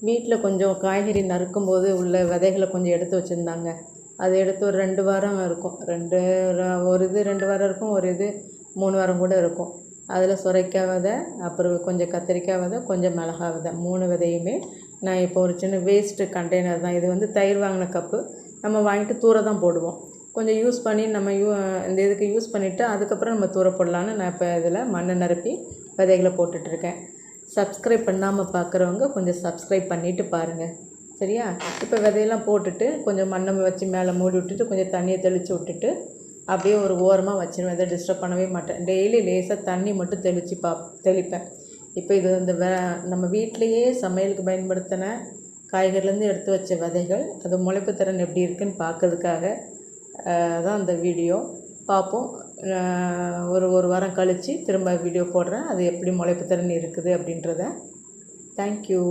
வீட்டில் கொஞ்சம் காய்கறி நறுக்கும்போது உள்ள விதைகளை கொஞ்சம் எடுத்து வச்சுருந்தாங்க. அதை எடுத்து ஒரு 2 வாரம் இருக்கும். ஒரு இது 2 வாரம் இருக்கும், ஒரு இது 3 வாரம் கூட இருக்கும். அதில் சுரைக்காய் விதை, அப்புறம் கொஞ்சம் கத்திரிக்காய் விதை, கொஞ்சம் மிளகா விதை, 3 விதையுமே நான் இப்போ ஒரு சின்ன வேஸ்ட்டு கண்டெய்னர் தான். இது வந்து தயிர் வாங்கின கப்பு. நம்ம வாங்கிட்டு தூர தான் போடுவோம். கொஞ்சம் யூஸ் பண்ணி நம்ம இந்த இதுக்கு யூஸ் பண்ணிவிட்டு அதுக்கப்புறம் நம்ம தூர போடலான்னு நான் இப்போ இதில் மண்ணை நிரப்பி விதைகளை போட்டுட்ருக்கேன். சப்ஸ்கிரைப் பண்ணாமல் பார்க்குறவங்க கொஞ்சம் சப்ஸ்கிரைப் பண்ணிவிட்டு பாருங்கள், சரியா? இப்போ விதையெல்லாம் போட்டுட்டு கொஞ்சம் மண்ணை வச்சு மேலே மூடி விட்டுட்டு கொஞ்சம் தண்ணியை தெளித்து விட்டுட்டு அப்படியே ஒரு ஓரமாக வச்சுருவேன். எதை டிஸ்டர்ப் பண்ணவே மாட்டேன். டெய்லி லேசாக தண்ணி மட்டும் தெளிப்பேன். இப்போ இது இந்த நம்ம வீட்டிலையே சமையலுக்கு பயன்படுத்தின காய்கறிலேருந்து எடுத்து வச்ச விதைகள், அது முளைப்பு திறன் எப்படி இருக்குதுன்னு பார்க்கறதுக்காக தான் அந்த வீடியோ. பார்ப்போம். ஒரு வாரம் கழித்து திரும்ப வீடியோ போடுறேன். அது எப்படி முளைப்பு திறன் இருக்குது அப்படின்றத. தேங்க்யூ.